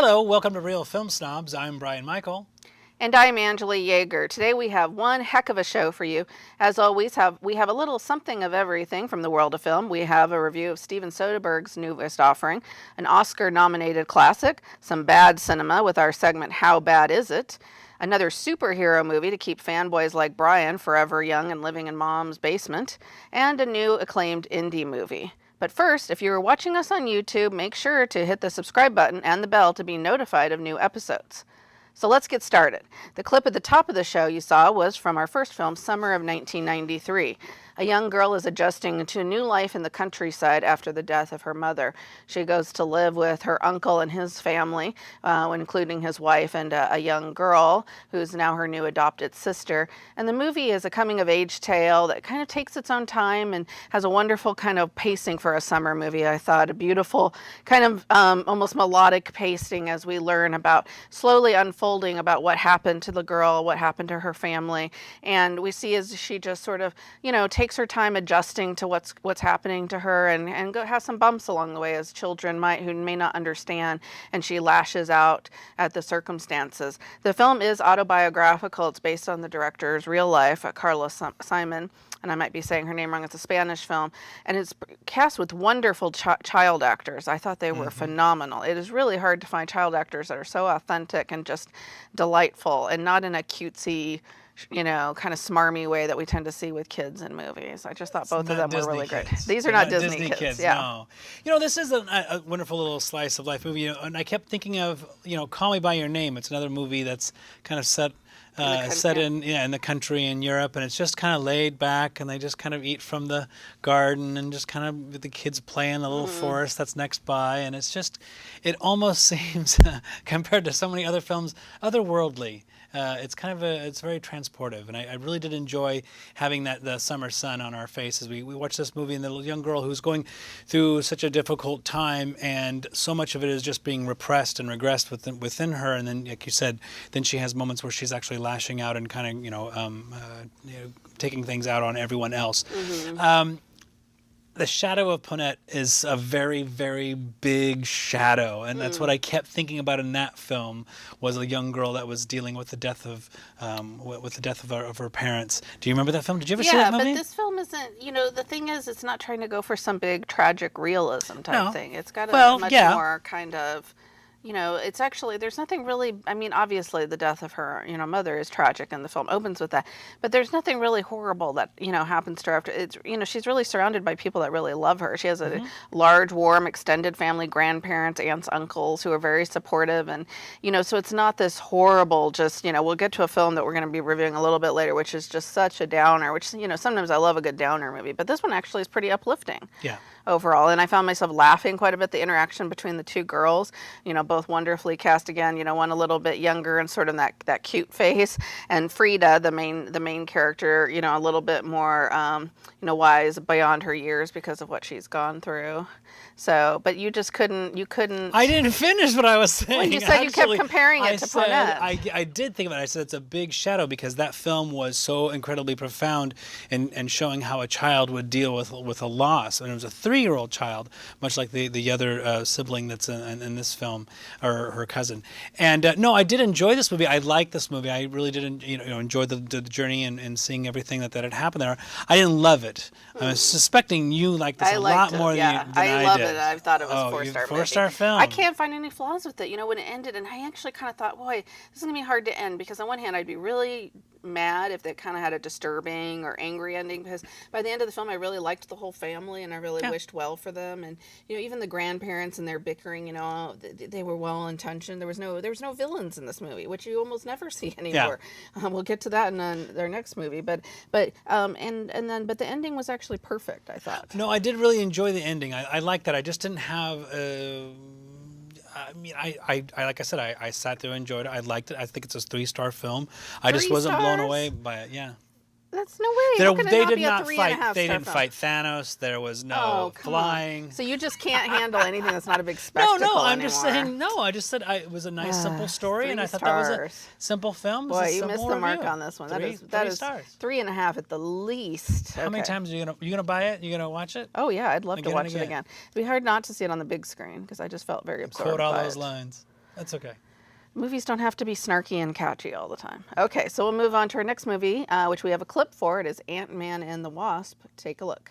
Hello, welcome to Real Film Snobs. I'm Bryan Michael. And I'm Angela Yeager. Today we have one heck of a show for you. As always, we have a little something of everything from the world of film. We have a review of Steven Soderbergh's newest offering, an Oscar-nominated classic, some bad cinema with our segment How Bad Is It?, another superhero movie to keep fanboys like Bryan forever young and living in mom's basement, and a new acclaimed indie movie. But first, if you are watching us on YouTube, make sure to hit the subscribe button and the bell to be notified of new episodes. So let's get started. The clip at the top of the show you saw was from our first film, Summer of 1993. A young girl is adjusting to a new life in the countryside after the death of her mother. She goes to live with her uncle and his family, including his wife and a young girl who's now her new adopted sister. And the movie is a coming-of-age tale that kind of takes its own time and has a wonderful kind of pacing for a summer movie, I thought. A beautiful kind of almost melodic pacing as we learn about slowly unfolding about what happened to the girl, what happened to her family. And we see as she just sort of, takes her time adjusting to what's happening to her and has some bumps along the way, as children might who may not understand, and she lashes out at the circumstances. The film is autobiographical. It's based on the director's real life, Carla, Simón, and I might be saying her name wrong. It's a Spanish film, and it's cast with wonderful child actors. I thought they were phenomenal. It is really hard to find child actors that are so authentic and just delightful, and not in a cutesy, kind of smarmy way that we tend to see with kids in movies. I just thought both of them were really great. These are not Disney kids. Yeah. No. This is a wonderful little slice of life movie. And I kept thinking of, Call Me by Your Name. It's another movie that's kind of set in the country in Europe, and it's just kind of laid back, and they just kind of eat from the garden, and just kind of the kids play in the little forest that's next by, and it almost seems compared to so many other films, otherworldly. It's very transportive, and I really did enjoy having the summer sun on our face as we watched this movie, and the young girl who's going through such a difficult time, and so much of it is just being repressed and regressed within her, and then, like you said, then she has moments where she's actually lashing out and kind of taking things out on everyone else. The shadow of Ponette is a very, very big shadow, and that's what I kept thinking about in that film, was a young girl that was dealing with the death of her parents. Do you remember that film? Did you ever see that movie? Yeah, but this film isn't. The thing is, it's not trying to go for some big tragic realism type thing. It's got a much more kind of. It's actually, there's nothing really, obviously the death of her, mother is tragic, and the film opens with that, but there's nothing really horrible that, happens to her after. It's, she's really surrounded by people that really love her. She has a large, warm, extended family, grandparents, aunts, uncles who are very supportive, and, so it's not this horrible, just, we'll get to a film that we're going to be reviewing a little bit later, which is just such a downer, which, sometimes I love a good downer movie, but this one actually is pretty uplifting. Yeah. Overall, and I found myself laughing quite a bit. The interaction between the two girls, both wonderfully cast again. One a little bit younger and sort of that cute face, and Frida, the main character, a little bit more, wise beyond her years because of what she's gone through. So, but you just couldn't. I didn't finish what I was saying. Well, you said you kept comparing it to Ponette. I did think about it. I said it's a big shadow because that film was so incredibly profound in showing how a child would deal with a loss. And it was a 3-year-old child, much like the other sibling that's in this film, or her cousin. And no, I did enjoy this movie. I liked this movie. I really did enjoy the journey and seeing everything that had happened there. I didn't love it. I'm suspecting you liked this a lot more than I love did. it. I thought it was a 4-star movie. 4-star film. I can't find any flaws with it. When it ended, and I actually kind of thought, boy, this is going to be hard to end, because on one hand, I'd be really mad if they kind of had a disturbing or angry ending, because by the end of the film I really liked the whole family, and I really wished well for them, and even the grandparents and their bickering, they were well intentioned. There was no villains in this movie, which you almost never see anymore. We'll get to that in their next movie, but the ending was actually perfect, I thought. No, I did really enjoy the ending. I liked that. I just didn't have I like I said, I sat there and enjoyed it. I liked it. I think it's a 3-star film. I just wasn't blown away by it. Yeah. That's no way. How can it not be a 3.5-star They didn't film? fight Thanos. There was no flying. On. So you just can't handle anything that's not a big spectacle No, I'm anymore. just saying. No, I just said it was a nice, simple story, and I thought that was a simple film. Boy, you missed the mark on this one. That is 3 stars. 3.5 at the least. How many times are you gonna buy it? You gonna watch it? Oh yeah, I'd love to watch it again. It'd be hard not to see it on the big screen because I just felt very absorbed. Quote all by those it. lines. That's okay. Movies don't have to be snarky and catchy all the time. Okay, so we'll move on to our next movie, which we have a clip for. It is Ant-Man and the Wasp. Take a look.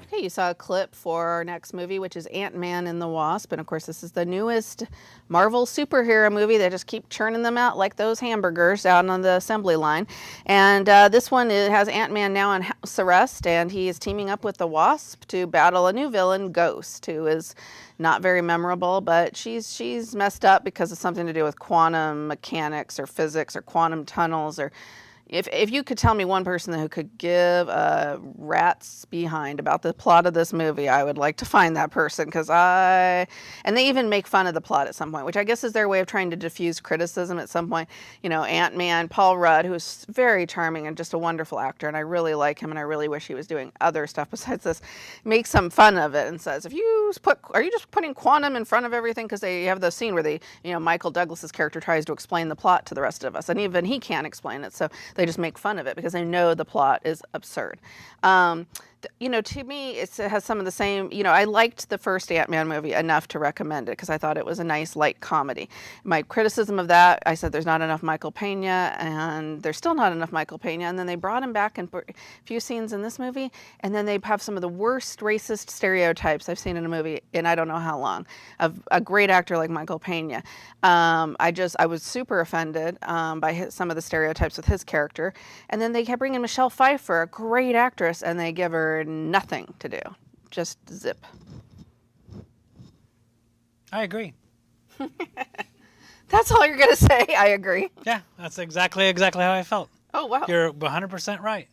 Okay, you saw a clip for our next movie, which is Ant-Man and the Wasp. And of course, this is the newest Marvel superhero movie. They just keep churning them out like those hamburgers out on the assembly line. And this one, it has Ant-Man now on house arrest, and he is teaming up with the Wasp to battle a new villain, Ghost, who is not very memorable, but she's messed up because of something to do with quantum mechanics or physics or quantum tunnels or... If you could tell me one person who could give a rat's behind about the plot of this movie, I would like to find that person and they even make fun of the plot at some point, which I guess is their way of trying to diffuse criticism at some point. You know, Ant-Man, Paul Rudd, who is very charming and just a wonderful actor, and I really like him, and I really wish he was doing other stuff besides this, makes some fun of it and says, are you just putting quantum in front of everything? Because they have the scene where Michael Douglas's character tries to explain the plot to the rest of us, and even he can't explain it, so they just make fun of it because they know the plot is absurd. To me, it has some of the same, I liked the first Ant-Man movie enough to recommend it because I thought it was a nice light comedy. My criticism of that, I said there's not enough Michael Pena, and there's still not enough Michael Pena, and then they brought him back in a few scenes in this movie, and then they have some of the worst racist stereotypes I've seen in a movie in I don't know how long, of a great actor like Michael Pena. I was super offended by some of the stereotypes with his character, and then they kept bringing Michelle Pfeiffer, a great actress, and they give her nothing to do. Just zip. I agree. That's all you're going to say? I agree. Yeah, that's exactly how I felt. Oh, wow. You're 100% right.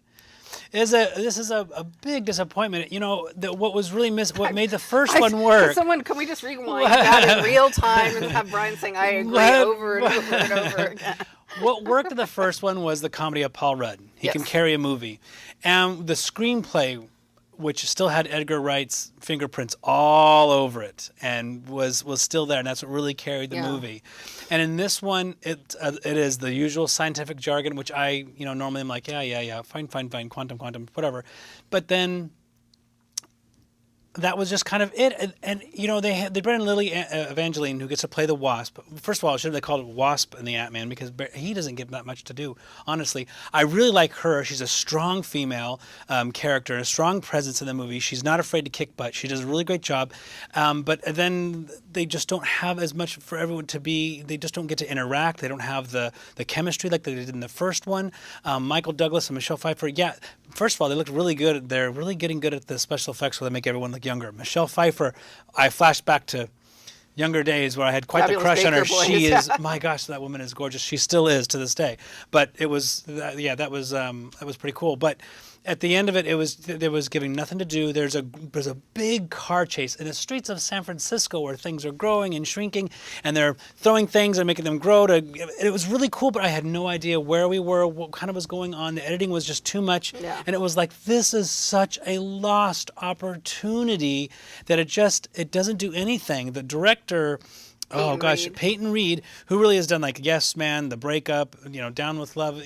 This is a big disappointment. What was really what made the first one work. Can we just rewind that in real time and have Bryan saying I agree over and over and over again? What worked in the first one was the comedy of Paul Rudd. He can carry a movie. And the screenplay, which still had Edgar Wright's fingerprints all over it and was still there, and that's what really carried the movie. And in this one, it is the usual scientific jargon, which I normally am like, yeah, fine, quantum, whatever. But then that was just kind of it. And they brought in Lily Evangeline, who gets to play the Wasp. First of all, should have they called it Wasp in the Ant-Man, because he doesn't get that much to do, honestly. I really like her. She's a strong female character, a strong presence in the movie. She's not afraid to kick butt. She does a really great job. But then they just don't have as much for everyone to be. They just don't get to interact. They don't have the chemistry like they did in the first one. Michael Douglas and Michelle Pfeiffer, first of all, they look really good. They're really getting good at the special effects where they make everyone look younger. Michelle Pfeiffer, I flashed back to younger days where I had quite the crush on her. She is, my gosh, that woman is gorgeous. She still is to this day. But it was, that was pretty cool. But at the end of it, there was giving nothing to do. There's a big car chase in the streets of San Francisco where things are growing and shrinking, and they're throwing things and making them grow. It was really cool, but I had no idea where we were, what kind of was going on. The editing was just too much, and it was like, this is such a lost opportunity that it doesn't do anything. The director. Peyton Reed, who really has done like Yes Man, The Breakup, Down with Love,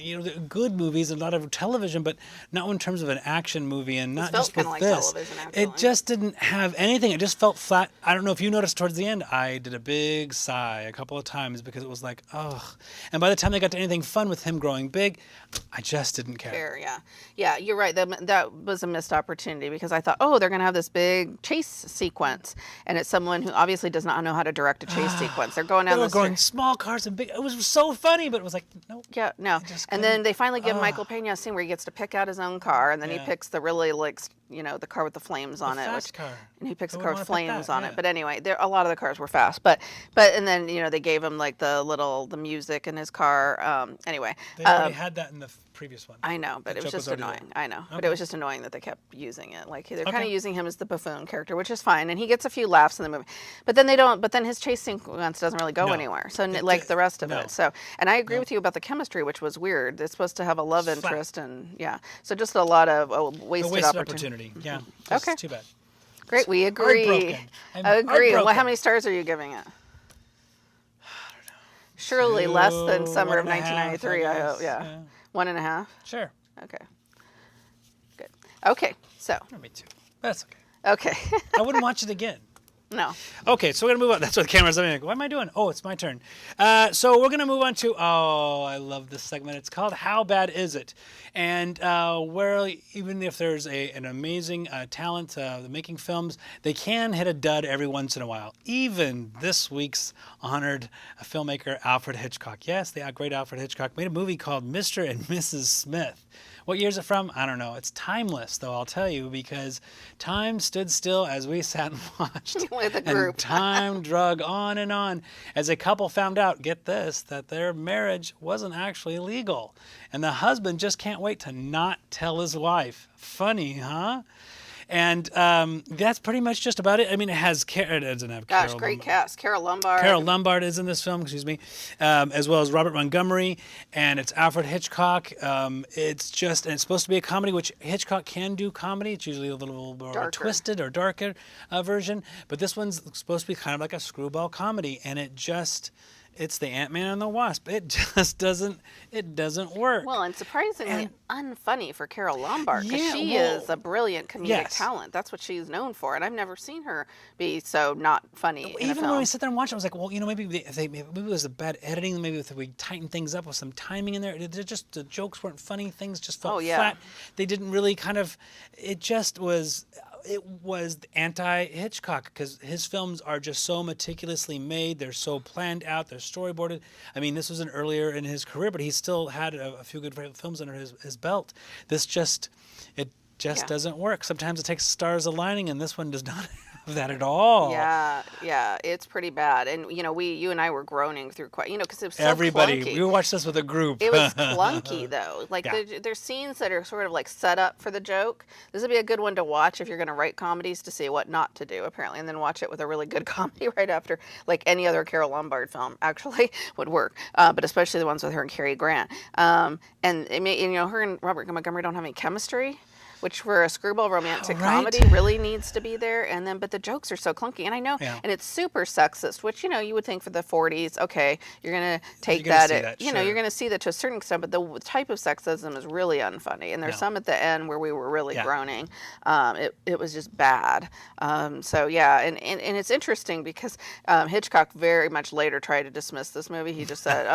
good movies, a lot of television, but not in terms of an action movie, and not just with this. It just didn't have anything. It just felt flat. I don't know if you noticed towards the end, I did a big sigh a couple of times because it was like, ugh. And by the time they got to anything fun with him growing big, I just didn't care. Yeah, you're right. That was a missed opportunity because I thought, they're going to have this big chase sequence, and it's someone who obviously does not know how to direct a chase sequence. They're going down the street. Small cars and big. It was so funny, but it was like, nope. Yeah, no. And then they finally give Michael Pena a scene where he gets to pick out his own car, and then he picks the really the car with the flames on it. Fast car. And he picks the car with flames on it. But anyway, a lot of the cars were fast. But and then they gave him like the music in his car. Anyway. They already had that in the previous one. I know, but it was just annoying. I know, but it was just annoying that they kept using it. Like they're kind of using him as the buffoon character, which is fine, and he gets a few laughs in the movie. But then they don't. But then his chase sequence doesn't really go anywhere. So like the rest of it. So, and I agree with you about the chemistry, which was weird. It's supposed to have a love interest, and so just a lot of wasted opportunity. Yeah. Okay. Too bad. Great, we agree. I agree. Well, how many stars are you giving it? I don't know. Surely less than Summer of 1993. I hope. Yeah. 1.5. Sure. Okay. Good. Okay. So. Me too. That's okay. Okay. I wouldn't watch it again. No. Okay, so we're going to move on. That's what the camera's on. Like, what am I doing? Oh, it's my turn. So we're going to move on to, I love this segment. It's called How Bad Is It? And where even if there's an amazing talent making films, they can hit a dud every once in a while. Even this week's honored filmmaker, Alfred Hitchcock. Yes, the great Alfred Hitchcock made a movie called Mr. and Mrs. Smith. What year is it from? I don't know. It's timeless, though, I'll tell you, because time stood still as we sat and watched. With a group. And time drug on as a couple found out, get this, that their marriage wasn't actually legal. And the husband just can't wait to not tell his wife. Funny, huh? And that's pretty much just about it. I mean, it doesn't have Gosh, Carol great Lombard. cast. Carol Lombard. Carol Lombard is in this film, excuse me, as well as Robert Montgomery, and it's Alfred Hitchcock. It's supposed to be a comedy, which Hitchcock can do comedy. It's usually a little more twisted or darker version, but this one's supposed to be kind of like a screwball comedy, and it's the Ant-Man and the Wasp. It just doesn't work. Well, and surprisingly unfunny for Carol Lombard, because she is a brilliant comedic talent. That's what she's known for, and I've never seen her be so not funny. Even when we sit there and watch it, I was like, well, maybe it was a bad editing. Maybe if we tighten things up with some timing in there. The jokes weren't funny. Things just felt flat. They didn't really it was anti-Hitchcock, because his films are just so meticulously made. They're so planned out. They're storyboarded. I mean, this was an earlier in his career, but he still had a few good films under his belt. This just doesn't work. Sometimes it takes stars aligning, and this one does not have that at all. Yeah, it's pretty bad. And you and I were groaning through quite, because it was so everybody. clunky. We watched this with a group. It was clunky though. Like there's scenes that are sort of like set up for the joke. This would be a good one to watch if you're going to write comedies, to see what not to do apparently, and then watch it with a really good comedy right after. Like any other Carol Lombard film actually would work, but especially the ones with her and Cary Grant. And her and Robert Montgomery don't have any chemistry, which for a screwball romantic comedy really needs to be there. But the jokes are so clunky. And I know, and it's super sexist, which, you would think for the 40s, okay, you're going to take that, you're going to see that to a certain extent, but the type of sexism is really unfunny. And there's some at the end where we were really groaning. It was just bad. And it's interesting because Hitchcock very much later tried to dismiss this movie. He just said,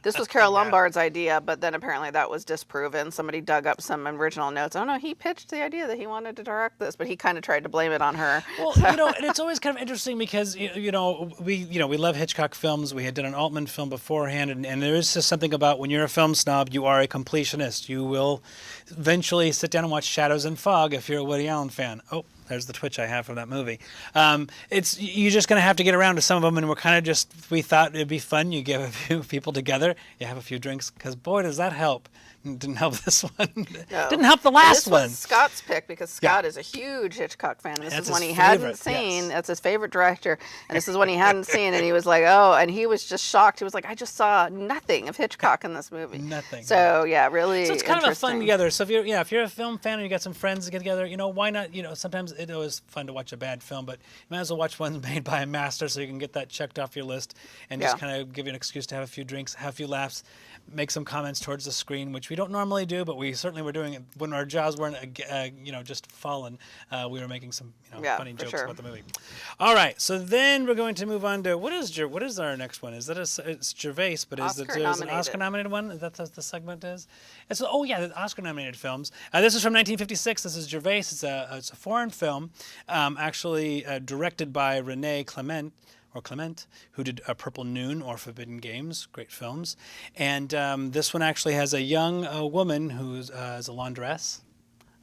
this was Carol Lombard's idea, but then apparently that was disproven. Somebody dug up some original notes. Oh, no, he pitched the idea that he wanted to direct this, but he kind of tried to blame it on her. Well, and it's always kind of interesting because we love Hitchcock films. We had done an Altman film beforehand, and there is just something about when you're a film snob, you are a completionist. You will eventually sit down and watch Shadows and Fog if you're a Woody Allen fan. Oh, there's the twitch I have from that movie. You're just going to have to get around to some of them, and we thought it'd be fun. You get a few people together, you have a few drinks, because boy, does that help. Didn't help this one. No. Didn't help the last one. This was Scott's pick, because Scott is a huge Hitchcock fan. And this is one he hadn't seen. That's his favorite director. And this is one he hadn't seen. And he was like, and he was just shocked. He was like, I just saw nothing of Hitchcock in this movie. Nothing. So, really So it's kind of a fun together. So if you're a film fan and you got some friends to get together, why not? Sometimes it's always fun to watch a bad film, but you might as well watch one made by a master so you can get that checked off your list and just kind of give you an excuse to have a few drinks, have a few laughs, make some comments towards the screen, which we don't normally do, but we certainly were doing it when our jaws weren't, just fallen. We were making some, funny jokes about the movie. All right, so then we're going to move on to what is our next one? Is that it's Gervaise, but is it an Oscar-nominated one? Is that what the segment is? It's the Oscar-nominated films. This is from 1956. This is Gervaise. It's a foreign film, actually directed by Rene Clement, who did Purple Noon or Forbidden Games, great films. And this one actually has a young woman who's is a laundress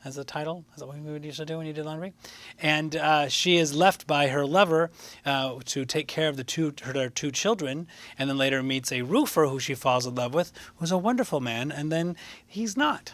as a title. Is that what we would usually do when you did laundry? And she is left by her lover to take care of their two children, and then later meets a roofer who she falls in love with, who's a wonderful man, and then he's not.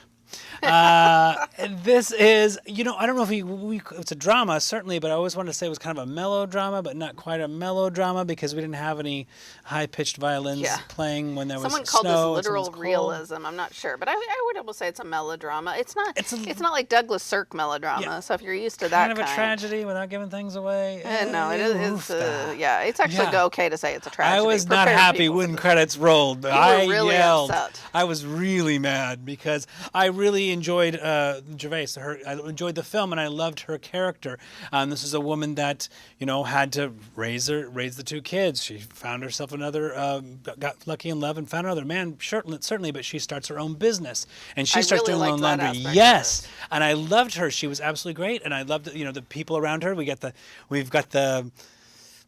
This is, I don't know if it's a drama, certainly, but I always wanted to say it was kind of a melodrama, but not quite a melodrama because we didn't have any high-pitched violins playing when there was snow. Someone called this literal realism. I'm not sure, but I would almost say it's a melodrama. It's not like Douglas Sirk melodrama. So if you're used to that kind of a tragedy without giving things away. No, it is. It's actually okay to say it's a tragedy. I was not happy when credits rolled. I really yelled. Upset. I was really mad because I really enjoyed Gervaise. I enjoyed the film, and I loved her character. This is a woman that had to raise the two kids. She found herself got lucky in love and found another man, certainly. But she starts her own business, and she starts doing her own laundry. Yes, and I loved her. She was absolutely great, and I loved the people around her. We've got the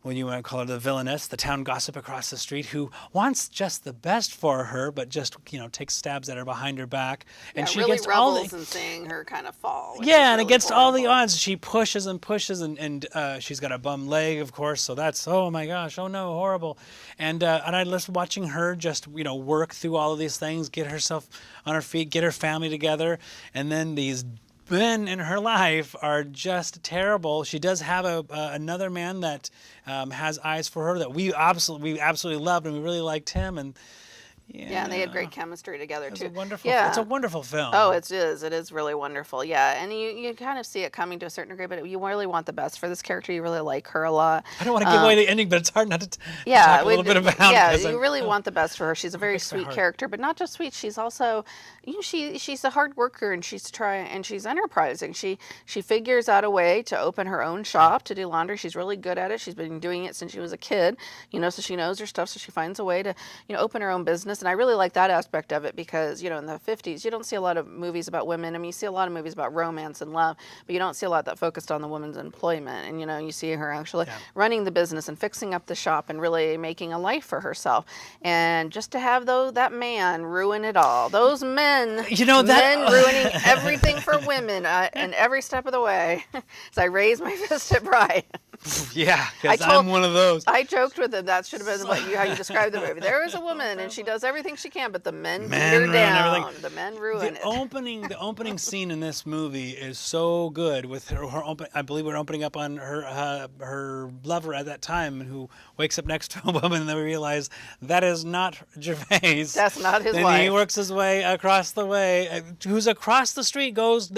when you want to call her the villainess, the town gossip across the street, who wants just the best for her, but just takes stabs at her behind her back, and she really gets revels in seeing her kind of fall. Yeah, and against all the odds, she pushes and pushes, and she's got a bum leg, of course. So that's oh my gosh, oh no, horrible, and I loved watching her just work through all of these things, get herself on her feet, get her family together, and then these men in her life are just terrible. She does have another man that has eyes for her that we absolutely loved, and we really liked him, and and they had great chemistry together too. It's a wonderful film. Oh, it is. It is really wonderful. Yeah, and you kind of see it coming to a certain degree, but you really want the best for this character. You really like her a lot. I don't want to give away the ending, but it's hard not to talk a little bit about. Yeah, you really want the best for her. She's a very sweet character, but not just sweet. She's also, she's a hard worker, and she's enterprising. She figures out a way to open her own shop to do laundry. She's really good at it. She's been doing it since she was a kid. So she knows her stuff. So she finds a way to open her own business. And I really like that aspect of it because, in the 50s, you don't see a lot of movies about women. I mean, you see a lot of movies about romance and love, but you don't see a lot that focused on the woman's employment. And, you see her actually running the business and fixing up the shop and really making a life for herself. And just to have that man ruin it all. Those men, men ruining everything for women and every step of the way. So I raised my fist at Bryan. Yeah, because I'm one of those. I joked with him. That should have been how you described the movie. There is a woman, and she does everything she can, but the men beat her down. Everything. The men ruin it. The opening scene in this movie is so good. With her I believe we're opening up on her lover at that time, who wakes up next to a woman, and then we realize that is not Gervais. That's not his wife. Then he works his way across the way. Who's across the street goes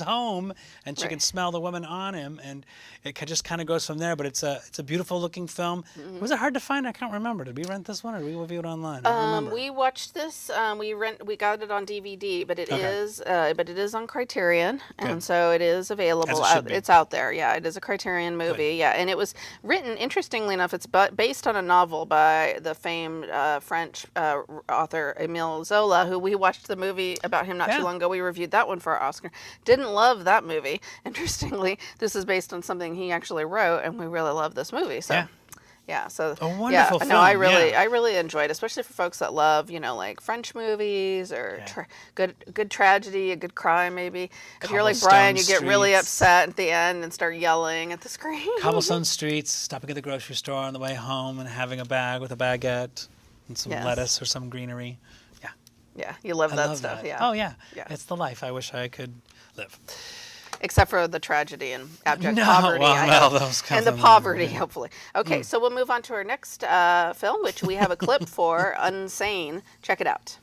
home, and she can smell the woman on him, and it just kind of goes from there. But it's a beautiful looking film. Mm-hmm. Was it hard to find? I can't remember. Did we rent this one, or did we review it online? I don't remember. We watched this. We got it on DVD, but it is on Criterion, and so it is available. It's out there. Yeah, it is a Criterion movie. Good. Yeah, and it was written. Interestingly enough, it's based on a novel by the famed French author Émile Zola, who we watched the movie about him not too long ago. We reviewed that one for our Oscar. Didn't love that movie. Interestingly, this is based on something he actually wrote, and we really love this movie. So. Yeah, so a wonderful film. No, I really enjoyed it, especially for folks that love, like French movies or good tragedy, a good crime maybe. If you're like Bryan, you get really upset at the end and start yelling at the screen. Cobblestone streets, stopping at the grocery store on the way home and having a bag with a baguette and some lettuce or some greenery. Yeah. Yeah, you love that stuff. Yeah. Oh yeah. It's the life I wish I could live. Except for the tragedy and abject poverty. And the poverty, hopefully. Okay, so we'll move on to our next film, which we have a clip for, Unsane. Check it out.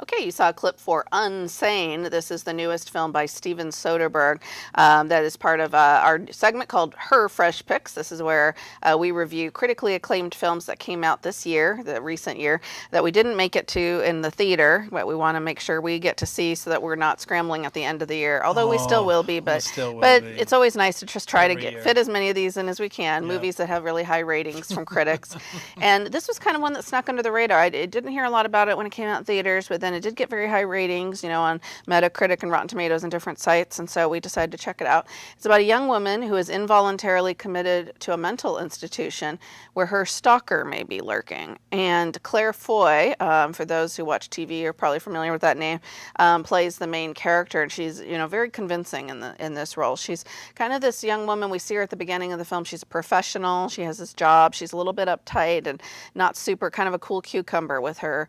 Okay, you saw a clip for Unsane. This is the newest film by Steven Soderbergh that is part of our segment called Her Fresh Picks. This is where we review critically acclaimed films that came out this year, the recent year, that we didn't make it to in the theater, but we want to make sure we get to see so that we're not scrambling at the end of the year, although we still will be. But it's always nice to just try to fit as many of these in as we can, movies that have really high ratings from critics. And this was kind of one that snuck under the radar. I didn't hear a lot about it when it came out in theaters, but then it did get very high ratings, on Metacritic and Rotten Tomatoes and different sites, and so we decided to check it out. It's about a young woman who is involuntarily committed to a mental institution where her stalker may be lurking. And Claire Foy, for those who watch TV are probably familiar with that name, plays the main character, and she's very convincing in this role. She's kind of this young woman. We see her at the beginning of the film. She's a professional. She has this job. She's a little bit uptight and not super, kind of a cool cucumber with her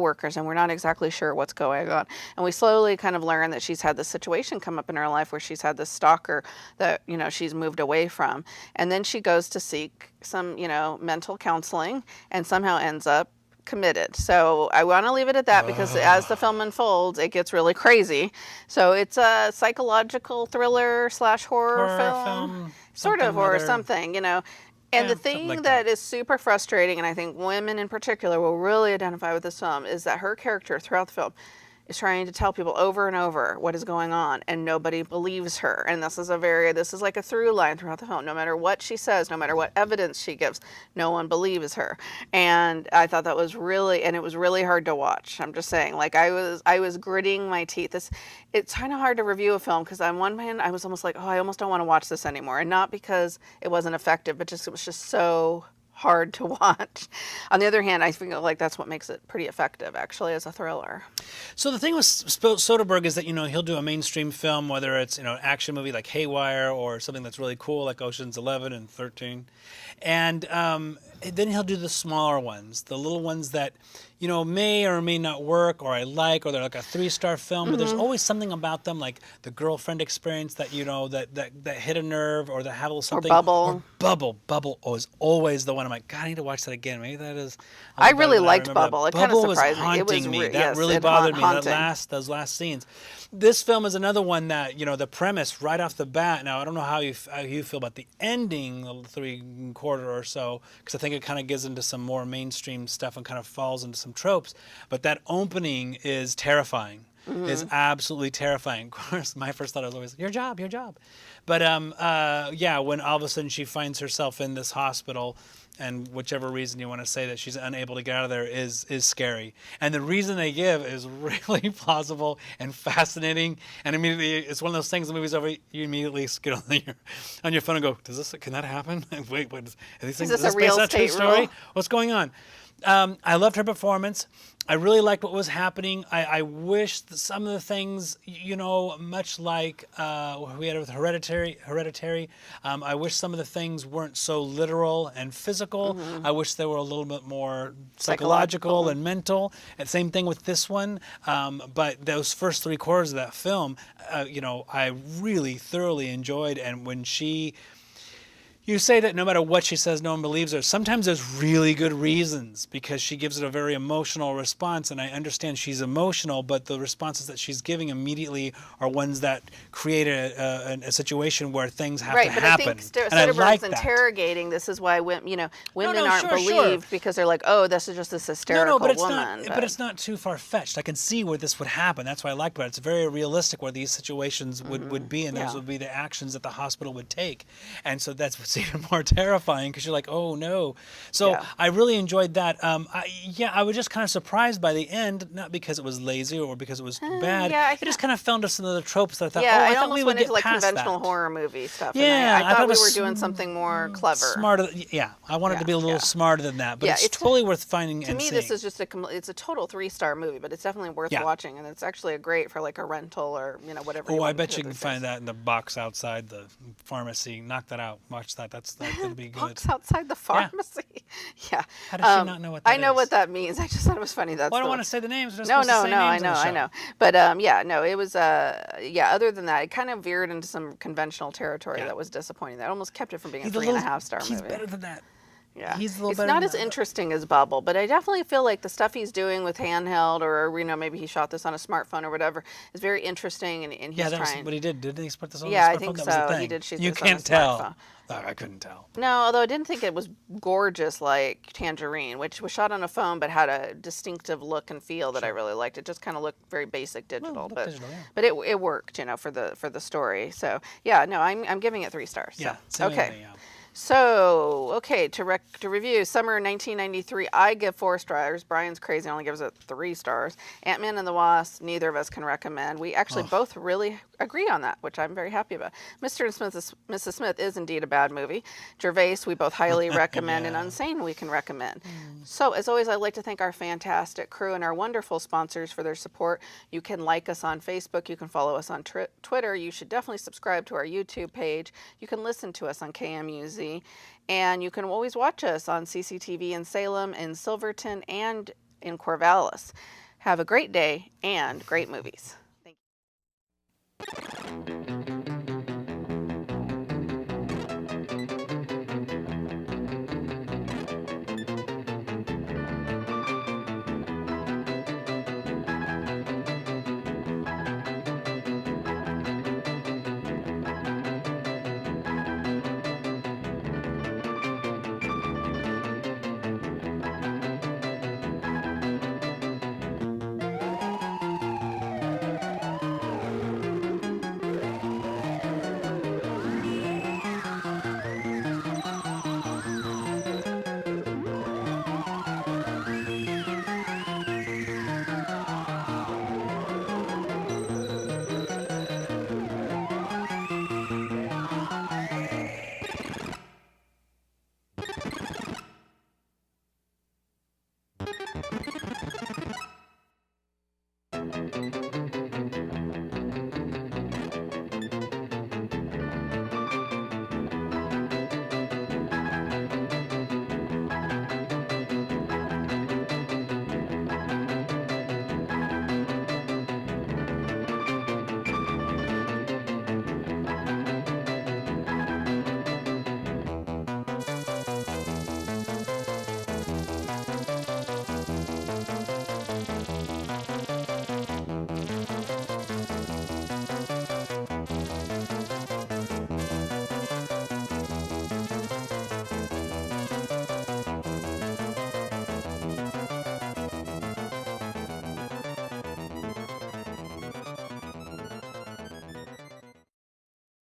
coworkers, and we're not exactly sure what's going on. And we slowly kind of learn that she's had this situation come up in her life where she's had this stalker that, she's moved away from. And then she goes to seek some, mental counseling and somehow ends up committed. So I want to leave it at that because as the film unfolds, it gets really crazy. So it's a psychological thriller / horror film. Sort of, or something, And the thing that is super frustrating, and I think women in particular will really identify with this film, is that her character throughout the film is trying to tell people over and over what is going on, and nobody believes her. And this is like a through line throughout the film. No matter what she says, no matter what evidence she gives, no one believes her. And I thought that was it was really hard to watch. I'm just saying, like, I was gritting my teeth. It's kind of hard to review a film because on one hand, I was almost like, oh, I almost don't want to watch this anymore. And not because it wasn't effective, but it was just so hard to watch. On the other hand, I feel like that's what makes it pretty effective, actually, as a thriller. So the thing with Soderbergh is that, he'll do a mainstream film, whether it's, an action movie like Haywire or something that's really cool like Ocean's 11 and 13. And then he'll do the smaller ones, the little ones that, may or may not work, or I like, or they're like a 3-star film, but there's always something about them, like the girlfriend experience that, that hit a nerve, or that have a little something. Or Bubble. Bubble is always the one. I'm like, God, I need to watch that again. Maybe that is. I really liked Bubble. It kind of surprised me. It was haunting me. That really bothered me. Those last scenes. This film is another one that, the premise right off the bat. Now, I don't know how you feel about the ending, the 3/4 or so, because I think it kind of gets into some more mainstream stuff and kind of falls into some tropes. But that opening is terrifying. Is absolutely terrifying. Of course, my first thought was always, your job. But when all of a sudden she finds herself in this hospital, and whichever reason you want to say that she's unable to get out of there is scary. And the reason they give is really plausible and fascinating. And immediately, it's one of those things, the movie's over, you immediately get on your phone and go, can that happen? Wait, is this a real estate story? What's going on? I loved her performance. I really liked what was happening. I wish that some of the things, much like we had with Hereditary, I wish some of the things weren't so literal and physical. I wish they were a little bit more psychological and mental. And same thing with this one. But those first 3/4 of that film, I really thoroughly enjoyed. And when you say that no matter what she says, no one believes her. Sometimes there's really good reasons because she gives it a very emotional response, and I understand she's emotional, but the responses that she's giving immediately are ones that create a situation where things have to happen. Right, but I think Soderbergh's interrogating. This is why women aren't believed because they're like, oh, this is just this hysterical woman. But it's not too far-fetched. I can see where this would happen. That's why I like it. It's very realistic where these situations would be, and those would be the actions that the hospital would take. And so that's what's even more terrifying because you're like, oh no. So I really enjoyed that. I was just kind of surprised by the end, not because it was lazy or because it was bad. It just kind of fell into some of the tropes that I thought, I thought we would get past that. Conventional horror movie stuff. Yeah, I thought we were doing something more clever. Smarter. Yeah, I wanted to be a little smarter than that, but it's totally worth finding and seeing. To me, this is just it's a total 3-star movie, but it's definitely worth watching, and it's actually great for like a rental or whatever. Oh, I bet you can find that in the box outside the pharmacy. Knock that out. Watch that. That'd be good. Box outside the pharmacy. Yeah. How does she not know what that is? I know what that means. I just thought it was funny. I don't want to say the names. No. I know. But it was other than that, it kind of veered into some conventional territory that was disappointing. That almost kept it from being a 3.5-star movie. He's better than that. Yeah, it's not as interesting as Bubble, but I definitely feel like the stuff he's doing with handheld, or maybe he shot this on a smartphone or whatever, is very interesting. And he's trying. That's what he did. Didn't he put this on a smartphone? Yeah, I think so. He did shoot this on a smartphone. You can't tell. I couldn't tell. No, although I didn't think it was gorgeous like Tangerine, which was shot on a phone but had a distinctive look and feel that I really liked. It just kind of looked very basic digital, but it worked, for the story. So I'm giving it 3 stars. Yeah. So. Okay. So, to review, summer 1993, I give 4 stars. Bryan's crazy, only gives it 3 stars. Ant-Man and the Wasp, neither of us can recommend. We actually both really agree on that, which I'm very happy about. Mr. and Mrs. Smith is indeed a bad movie. Gervaise, we both highly recommend, and Unsane, we can recommend. So, as always, I'd like to thank our fantastic crew and our wonderful sponsors for their support. You can like us on Facebook. You can follow us on Twitter. You should definitely subscribe to our YouTube page. You can listen to us on KMUZ. And you can always watch us on CCTV in Salem, in Silverton, and in Corvallis. Have a great day and great movies. Thank you.